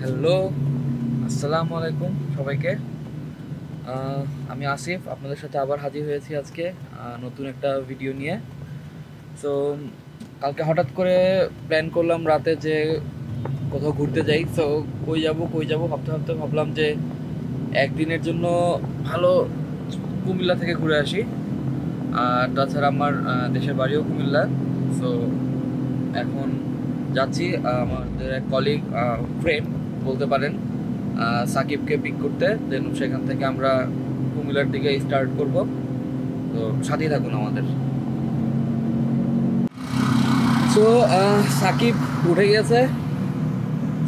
Hello, আসসালামু আলাইকুম সবাইকে। আমি আসিফ, আপনাদের সাথে আবার হাজির হয়েছি আজকে নতুন একটা ভিডিও নিয়ে। সো কালকে হঠাৎ করে প্ল্যান করলাম রাতে যে কোথাও ঘুরতে যাই। সো কই যাব ভাবতে ভাবতে ভাবলাম যে একদিনের জন্য ভালো কুমিল্লা থেকে ঘুরে আসি। আর তাছাড়া আমার দেশের বাড়িও কুমিল্লা। সো এখন যাচ্ছি আমাদের এক কলিগ, ফ্রেন্ড বলতে পারেন, সাকিবকে পিক করতে। দেন সেখান থেকে আমরা কুমিল্লার দিকে স্টার্ট করব। তো সাথেই থাকুন আমাদের। সো সাকিব উঠে গেছে।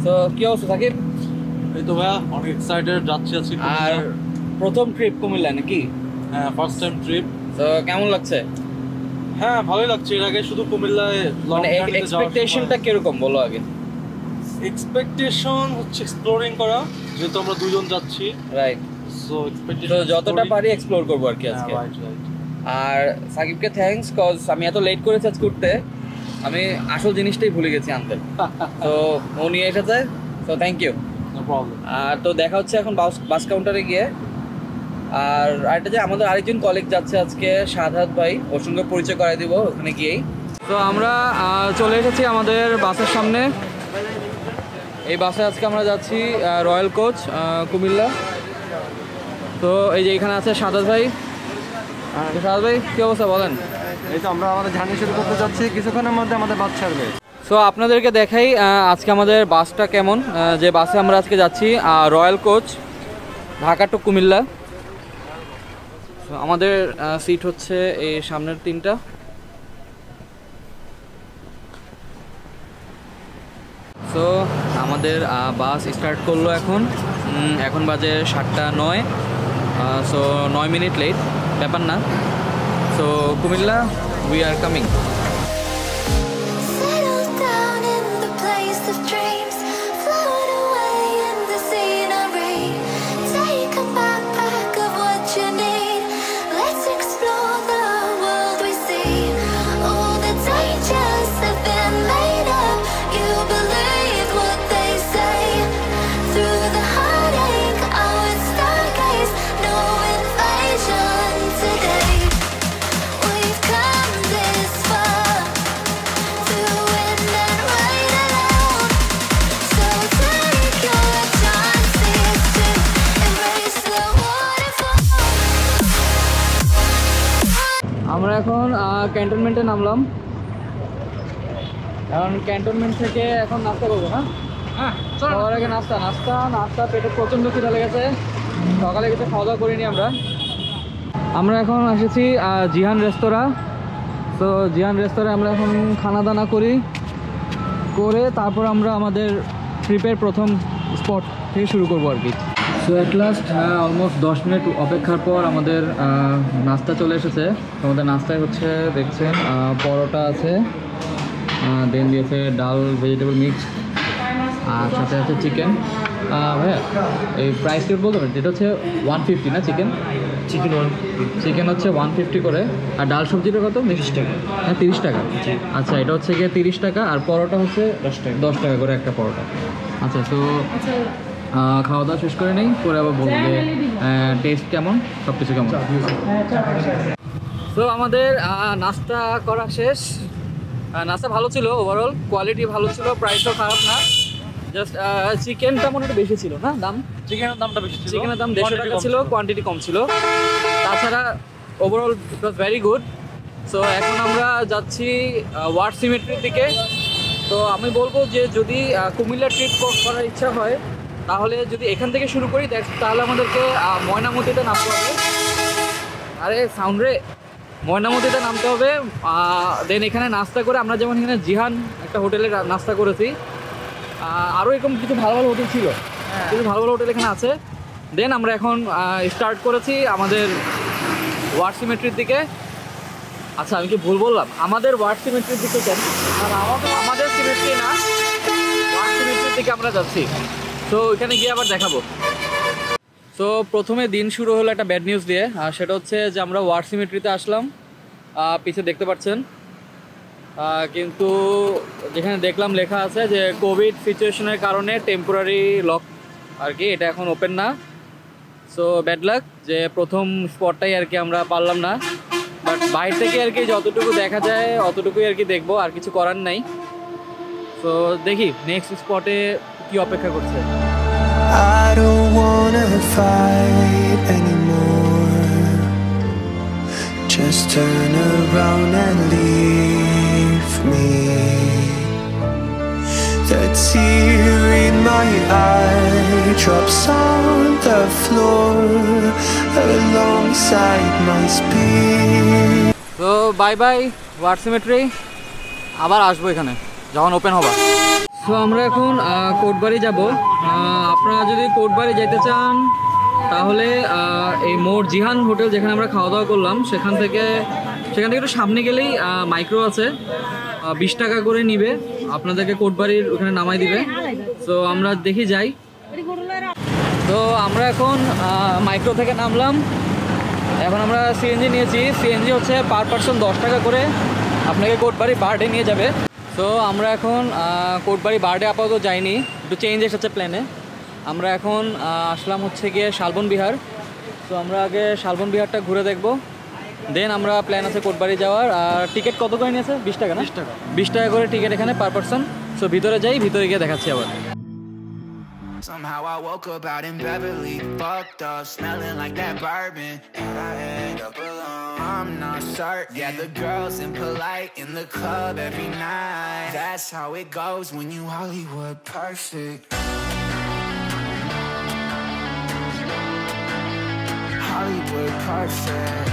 তো কি অবস্থা সাকিব? এই তো ভাইয়া অনেক এক্সাইটেড, যাচ্ছি আজকে আর প্রথম ট্রিপ কুমিল্লা নাকি? হ্যাঁ, ফার্স্ট টাইম ট্রিপ। তো কেমন লাগছে? হ্যাঁ, ভালোই লাগছে। এর আগে শুধু কুমিল্লায় লং মানে জার্নিতে যাওয়ার এক্সপেকটেশনটা কিরকম বলো আগে। এক্সপেকটেশন হচ্ছে এক্সপ্লোরিং করা, যেহেতু আমরা দুজন যাচ্ছি। রাইট। সো তো এক্সপেকটেশন যতটা পারি এক্সপ্লোর করবো আর কি আজকে। Right right. আর সাকিবকে থ্যাঙ্কস, কজ আমি এত লেট করেছি আজকে উঠতে, আমি আসল জিনিসটাই ভুলে গেছি আনতে। তো ও নিয়ে এসেছে, তো থ্যাংক ইউ। No problem. আর তো দেখা হচ্ছে এখন বাস কাউন্টারে গিয়ে। আর আরেকটা যে আমাদের আরেকজন কলিগ যাচ্ছে আজকে, সাধাত ভাই, ওর সঙ্গে পরিচয় করাই দিব ওখানে গিয়েই। তো আমরা চলে এসেছি আমাদের বাসের সামনে। এই বাসে আজকে আমরা যাচ্ছি রয়্যাল কোচ কুমিল্লা। তো এই যে এখানে আছে সাধাত ভাই। সাধাত ভাই কী অবস্থা বলেন? এই তো আমরা আমাদের জার্নি শুরু করতে যাচ্ছি, কিছুক্ষণের মধ্যে আমাদের বাস ছাড়বে। সো আপনাদেরকে দেখাই আজকে আমাদের বাসটা কেমন। যে বাসে আমরা আজকে যাচ্ছি, royal coach, Dhaka to Comilla. আমাদের সিট হচ্ছে এই সামনের তিনটা। সো আমাদের বাস স্টার্ট করলো এখন বাজে 7:09। সো 9 মিনিট লেট, ব্যাপার না। So Comilla, we are coming. Settle down in the place of dreams, float away in the scenery. Take a backpack of what you need. Let's explore the world we see. All the dangers have been made up. You believe what they say. Through the heartache, I would stargaze. No invasion today. We've come this far, through wind and rain alone. So take your chances to embrace the waterfall. আমরা এখন ক্যান্টনমেন্টে নামলাম। এখন cantonment থেকে এখন নাস্তা করবো না? হ্যাঁ, সবার আগে নাস্তা পেটে প্রচণ্ড খিদা লেগেছে। সকালে কিছু খাওয়া দাওয়া করিনি আমরা এখন এসেছি জিহান রেস্তোরাঁ। তো জিহান রেস্তোরাঁ আমরা এখন খানা দানা করে তারপর আমরা আমাদের ট্রিপের প্রথম স্পট থেকে শুরু করবো আর কি। So at last almost 10 minute অপেক্ষার পর আমাদের নাস্তা চলে এসেছে। আমাদের নাস্তায় হচ্ছে দেখছেন পরোটা আছে, দেন দিয়েছে ডাল, ভেজিটেবল মিক্স, আর সাথে আছে চিকেন। ভাইয়া এই প্রাইস রেট বলতে পারেন, যেটা হচ্ছে 150 না? চিকেন হচ্ছে 150 করে। আর ডাল সবজিটা কত? 30 টাকা। হ্যাঁ, 30 টাকা। আচ্ছা, এটা হচ্ছে গিয়ে 30 টাকা। আর পরোটা হচ্ছে 10 টাকা করে একটা পরোটা। আচ্ছা, তো খাওয়া দাওয়া শেষ করে নেই, করে আবার বলবো যে টেস্ট কেমন, সব কিছু কেমন। তো আমাদের নাস্তা করা শেষ। নাস্তা ভালো ছিল, ওভারঅল কোয়ালিটি ভালো ছিল, প্রাইসও খারাপ না। জাস্ট চিকেনটা মনে একটু বেশি ছিল না দাম? চিকেনের দামটা বেশি ছিল, চিকেনের দাম 150 টাকা ছিল, কোয়ান্টিটি কম ছিল। তাছাড়া overall it was very good. So এখন আমরা যাচ্ছি ওয়ার সিমেট্রির দিকে। তো আমি বলবো যে যদি কুমিল্লা ট্রিপ করার ইচ্ছা হয়, তাহলে যদি এখান থেকে শুরু করি, তাহলে আমাদেরকে ময়নামতিতে নামতে হবে। আরে সাউন্ড রে, ময়নামতিতে নামতে হবে। দেন এখানে নাস্তা করে, আমরা যেমন এখানে জিহান একটা হোটেলে নাস্তা করেছি, আরও এরকম কিছু ভালো ভালো হোটেল ছিল, কিছু ভালো ভালো হোটেল এখানে আছে। দেন আমরা এখন স্টার্ট করেছি আমাদের ওয়ার সিমেট্রির দিকে। আচ্ছা, আমি কি ভুল বললাম? আমাদের ওয়ার সিমেট্রির দিকে কেন? আর আমাদের সিমেট্রি না, ওয়ার সিমেট্রির দিকে আমরা যাচ্ছি। তো ওইখানে গিয়ে আবার দেখাবো। সো প্রথমে দিন শুরু হলো একটা ব্যাড নিউজ দিয়ে, আর সেটা হচ্ছে যে আমরা ওয়ার সিমেট্রিতে আসলাম। পিছে দেখতে পাচ্ছেন কিন্তু যেখানে দেখলাম লেখা আছে যে কোভিড সিচুয়েশনের কারণে টেম্পোরারি লক আর কি, এটা এখন ওপেন না। সো ব্যাড লাক যে প্রথম স্পটটাই আর কি আমরা পারলাম না, বাট বাইরে থেকে আর কি যতটুকু দেখা যায় অতটুকুই আর কি দেখবো, আর কিছু করার নাই। তো দেখি নেক্সট স্পটে কি অপেক্ষা করছে। I don't wanna fight anymore. Just turn around and leave me. The tear in my eye drops on the floor alongside my speed. তো বাই বাই ওয়ার্ড সিমেট্রি, আবার আসবো এখানে যখন ওপেন হবে। সো আমরা এখন কোটবাড়ি যাব। আপনারা যদি কোটবাড়ি যেতে চান তাহলে এই মোর জিহান হোটেল যেখানে আমরা খাওয়া দাওয়া করলাম সেখান থেকে একটু সামনে গেলেই মাইক্রো আছে, 20 টাকা করে নিবে, আপনাদেরকে কোটবাড়ির ওখানে নামাই দিবে। সো আমরা দেখি যাই। তো আমরা এখন মাইক্রো থেকে নামলাম, এখন আমরা সিএনজি নিয়েছি। সিএনজি হচ্ছে পার পারসন 10 টাকা করে আপনাকে কোটবাড়ি বার্ডে নিয়ে যাবে। তো আমরা এখন কোটবাড়ি বার্ডে আপাতত যাইনি, একটু চেঞ্জ এসেছে প্ল্যানে। আমরা এখন আসলাম হচ্ছে গিয়ে শালবন বিহার। তো আমরা আগে শালবন বিহারটা ঘুরে দেখব, দেন আমরা প্ল্যান আছে কোটবাড়ি যাওয়ার। আর টিকিট কত করে নিয়েছে? 20 টাকা না? 20 টাকা করে টিকিট এখানে পার পারসন। সো ভিতরে যাই, ভিতরে গিয়ে দেখাচ্ছি আবার। Somehow I woke up out in Beverly, fucked up, smelling like that bourbon, and I end up alone. I'm not certain. Yeah, the girls impolite in the club every night. That's how it goes when you Hollywood perfect. Hollywood perfect.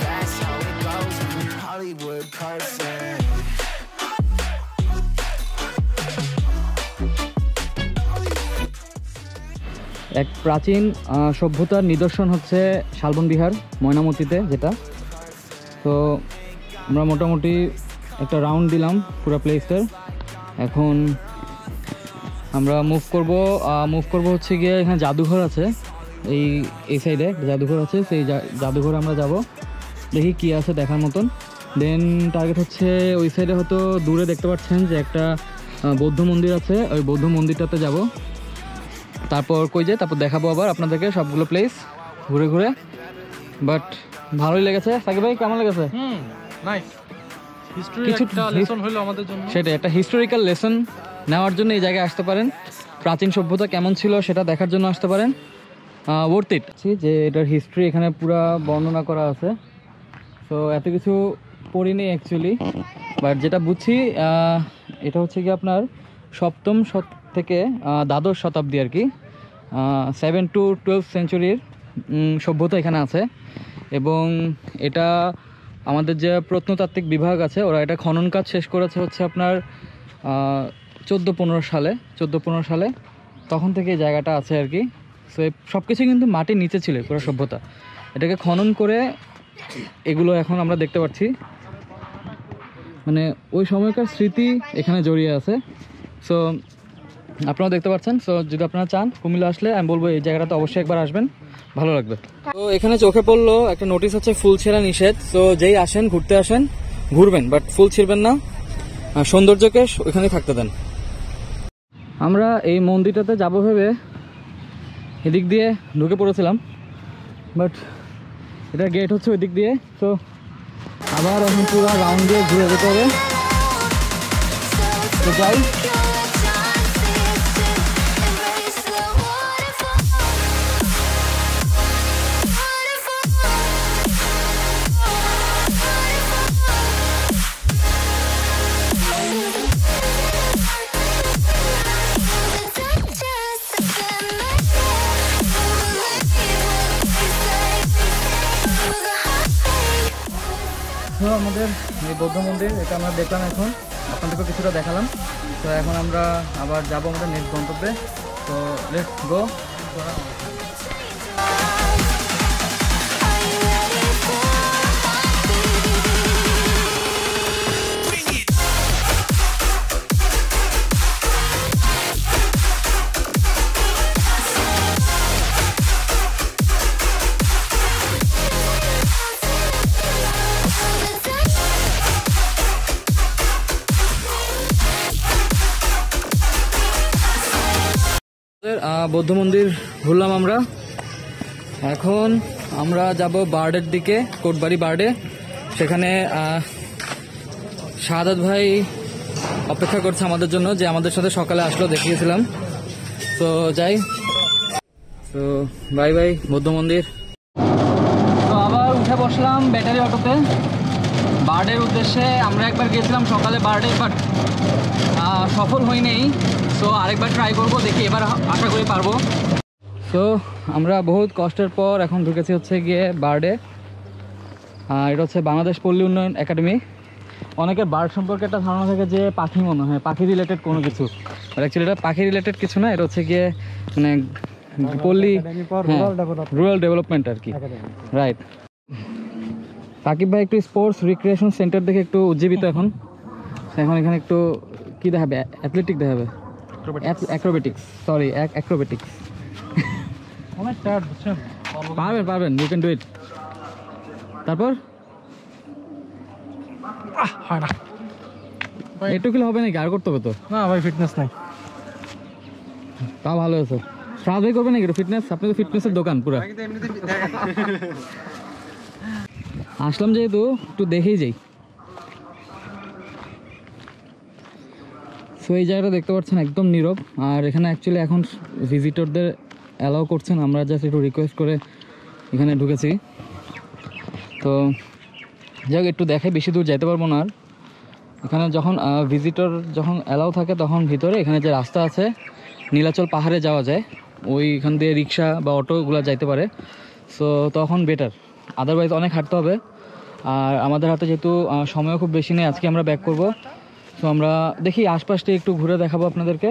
That's how it goes when you Hollywood perfect. এক প্রাচীন সভ্যতার নিদর্শন হচ্ছে শালবন বিহার ময়নামতিতে যেটা। তো আমরা মোটামুটি একটা রাউন্ড দিলাম পুরো প্লেসটার। এখন আমরা মুভ করব হচ্ছে গিয়ে এখানে জাদুঘর আছে, এই সাইডে জাদুঘর আছে, সেই জাদুঘরে আমরা যাব, দেখি কি আছে দেখার মতন। দেন টার্গেট হচ্ছে ওই সাইডে, হয়তো দূরে দেখতে পাচ্ছেন যে একটা বৌদ্ধ মন্দির আছে, ওই বৌদ্ধ মন্দিরটাতে যাব। তারপর তারপর দেখাবো আবার আপনাদেরকে সবগুলো প্লেস ঘুরে ঘুরে। বাট ভালোই লেগেছে। সাকিব ভাই কেমন লেগেছে? নাইস, হিস্ট্রি লেসন হলো আমাদের জন্য। সেটা একটা হিস্টোরিক্যাল লেসন নেওয়ার জন্য এই জায়গায় আসতে পারেন, প্রাচীন সভ্যতা কেমন ছিল সেটা দেখার জন্য আসতে পারেন। Worth it. যে এটার হিস্ট্রি এখানে পুরা বর্ণনা করা আছে। তো এত কিছু পড়িনি অ্যাকচুয়ালি, বাট যেটা বুঝছি এটা হচ্ছে কি আপনার 7ম থেকে 12শ শতাব্দী আর কি, 7 to 12 সেঞ্চুরির সভ্যতা এখানে আছে। এবং এটা আমাদের যে প্রত্নতাত্ত্বিক বিভাগ আছে ওরা এটা খনন কাজ শেষ করেছে হচ্ছে আপনার 14-15 সালে, তখন থেকে এই জায়গাটা আছে আর কি। সো সব কিছু কিন্তু মাটির নিচে ছিল পুরো সভ্যতা, এটাকে খনন করে এগুলো এখন আমরা দেখতে পাচ্ছি। মানে ওই সময়কার স্মৃতি এখানে জড়িয়ে আছে। সো আপনারা দেখতে পাচ্ছেন। সো যদি আপনারা চান কুমিল্লা আসলে আমি বলবো এই জায়গাটাতে অবশ্যই একবার আসবেন, ভালো লাগবে। তো এখানে চোখে পড়লো একটা নোটিশ আছে ফুল ছেঁড়া নিষেধ। সো যেই আসেন ঘুরতে আসেন ঘুরবেন, বাট ফুল ছিঁড়বেন না, সৌন্দর্যকে ওখানে থাকতে দেন। আমরা এই মন্দিরটাতে যাব ভেবে এদিক দিয়ে ঢুকে পড়েছিলাম, বাট এটা গেট হচ্ছে ওই দিক দিয়ে। তো আবার এখন পুরো রাউন্ড দিয়ে ঘুরে যেতে হবে। তো যাই। আমাদের এই বৌদ্ধ মন্দির এটা আমরা দেখলাম, এখন আপনাদেরকে কিছুটা দেখালাম। তো এখন আমরা আবার যাবো আমাদের নেক্সট গন্তব্যে। তো লেটস গো। বৌদ্ধ মন্দির ঘুরলাম আমরা। এখন আমরা যাব বার্ডের দিকে, কোটবাড়ি বার্ডে। সেখানে শাহাদাত ভাই অপেক্ষা করছে আমাদের জন্য, যে আমাদের সাথে সকালে আসলো, দেখিয়েছিলাম। তো যাই, তো বাই বাই বৌদ্ধ মন্দির। তো আবার উঠে বসলাম ব্যাটারি অটোতে বার্ডের উদ্দেশ্যে। আমরা একবার গিয়েছিলাম সকালে বার্ডে, বাট সফল হয়নি। সো আরেকবার ট্রাই করব, দেখি এবার আশা করি পারবো। তো আমরা বহুত কষ্টের পর এখন ঢুকেছি হচ্ছে গিয়ে বার্ডে। এটা হচ্ছে বাংলাদেশ পল্লী উন্নয়ন একাডেমি। অনেকের বার্ড সম্পর্কে একটা ধারণা থাকে যে পাখি মনে হয়, পাখি রিলেটেড কোনো কিছু। আর অ্যাকচুয়ালি এটা পাখি রিলেটেড কিছু না, এটা হচ্ছে গিয়ে মানে পল্লী রুরাল ডেভেলপমেন্ট আর কি, রাইট। সাকিব ভাই একটু স্পোর্টস রিক্রিয়েশন সেন্টার দেখে একটু উজ্জীবিত এখন। এখানে একটু কি দেখাবে, অ্যাথলেটিক দেখাবে, অ্যাক্রোবেটিক্স, সরি অ্যাক্রোবেটিক্স। পারবেন, ইউ ক্যান ডু ইট। তারপর হয় না একটু কিলো হবে নাকি, আর করতে হবে তো? না ভাই, ফিটনেস নাই। তা ভালো আছে। সাহায্য করবে নাকি ফিটনেস? আপনি তো ফিটনেসের দোকান পুরো। আসলাম যেহেতু একটু দেখেই যাই। সো এই জায়গাটা দেখতে পাচ্ছেন একদম নীরব। আর এখানে অ্যাকচুয়ালি এখন ভিজিটরদের অ্যালাউ করছেন, আমরা জাস্ট একটু রিকোয়েস্ট করে এখানে ঢুকেছি। তো যাক একটু দেখে, বেশি দূর যাইতে পারবো না। আর এখানে যখন ভিজিটর যখন অ্যালাউ থাকে তখন ভিতরে এখানে যে রাস্তা আছে নীলাচল পাহাড়ে যাওয়া যায়, ওইখান দিয়ে রিক্সা বা অটোগুলো যাইতে পারে। সো তখন বেটার, আদারওয়াইজ অনেক হাঁটতে হবে। আর আমাদের হাতে যেহেতু সময়ও খুব বেশি নেই, আজকে আমরা ব্যাক করব। সো আমরা দেখি আশপাশটা একটু ঘুরে দেখাবো আপনাদেরকে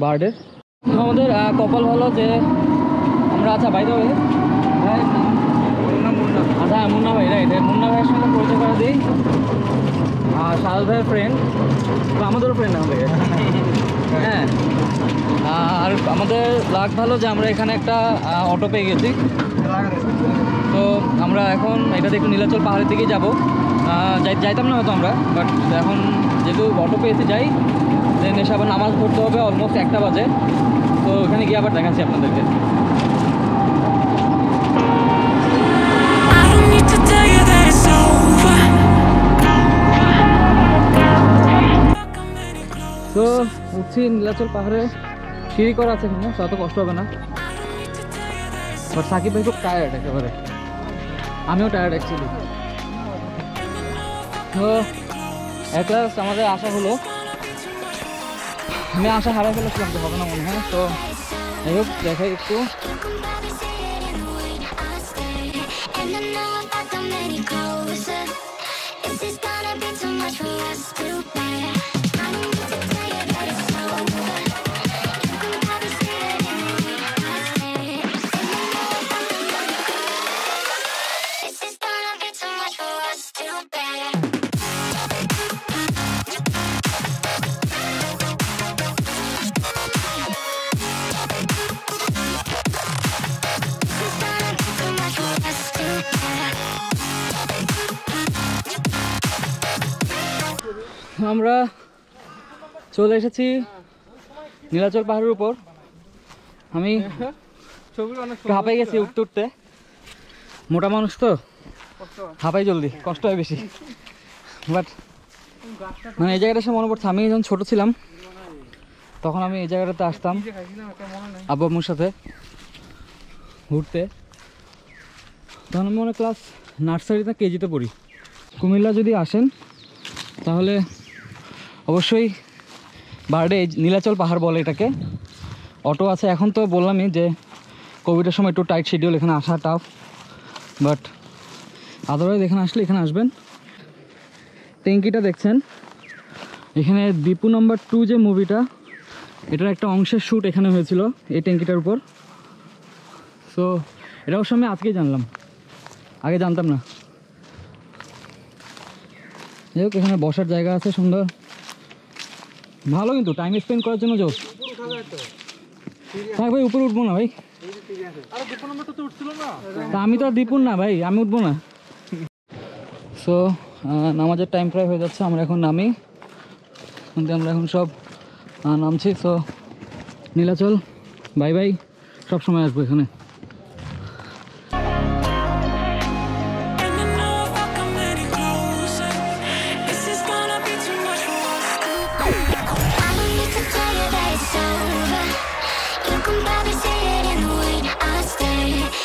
বার্ডের। তো আমাদের কপাল ভালো যে আমরা, আচ্ছা বাই দ্য ওয়ে ভাই মুন্না, আচ্ছা মুন্না ভাই, রাইট, মুন্না ভাইয়ের সঙ্গে পরিচয় করে দিই। শাহাদ ভাইয়ের ফ্রেন্ড, আমাদেরও ফ্রেন্ড আমাদের। হ্যাঁ, আর আমাদের লাক ভালো যে আমরা এখানে একটা অটো পেয়ে গেছি। তো আমরা এখন এটা একটু নীলাচল পাহাড়ের দিকে যাবো। যাইতাম না হয়তো আমরা, বাট এখন যেহেতু অটো পেয়েছি যাই। দেন এসে আবার নামাজ পড়তে হবে, অলমোস্ট 1টা বাজে। তো ওখানে গিয়ে আবার দেখাচ্ছি আপনাদেরকে। তো উঠছি নীলাচল পাহাড়ে, সিঁড়ি করা আছে এখানে, তো অত কষ্ট হবে না। বাট সাকিব ভাই খুব টায়ার্ড একেবারে, আমিও টায়ার্ড অ্যাকচুয়ালি। তো এক লাস্ট আমাদের আশা হলো, আমি আশা হারাই ফেলেছিলাম যে হবে না মনে হয়। তো যাই হোক দেখাই একটু। আমরা চলে এসেছি নীলাচল পাহাড়ের উপর। আমি হাঁপাই গেছি উঠতে উঠতে, মোটা মানুষ তো হাঁপাই জলদি, কষ্ট হয় বেশি। বাট মানে এই জায়গাটা এসে মনে পড়ছে, আমি যখন ছোট ছিলাম তখন আমি এই জায়গাটাতে আসতাম আব্বু আম্মুর সাথে ঘুরতে। তখন আমি মনে ক্লাস নার্সারিতে কেজিতে পড়ি। কুমিল্লা যদি আসেন তাহলে অবশ্যই বার্ডে নীলাচল পাহাড় বলে এটাকে। অটো আছে, এখন তো বললামই যে কোভিডের সময় একটু টাইট শিডিউল, এখানে আসা টাফ। বাট আদারওয়াইজ এখানে আসলে এখানে আসবেন। ট্যাঙ্কিটা দেখছেন এখানে, দীপু নাম্বার 2 যে মুভিটা, এটার একটা অংশের শ্যুট এখানে হয়েছিল এই ট্যাঙ্কিটার উপর। সো এটা অবশ্য আমি আজকেই জানলাম, আগে জানতাম না। যাই হোক, এখানে বসার জায়গা আছে সুন্দর, ভালো কিন্তু টাইম স্পেন্ড করার জন্য। জোস ভাই, উপরে উঠবো না ভাই, তা আমি তো আর দীপুর না ভাই, আমি উঠবো না। সো নামাজের টাইম প্রায় হয়ে যাচ্ছে, আমরা এখন নামি। আমরা এখন সব নামছি। সো নীলাচল বাই বাই, সব সময় আসবো এখানে।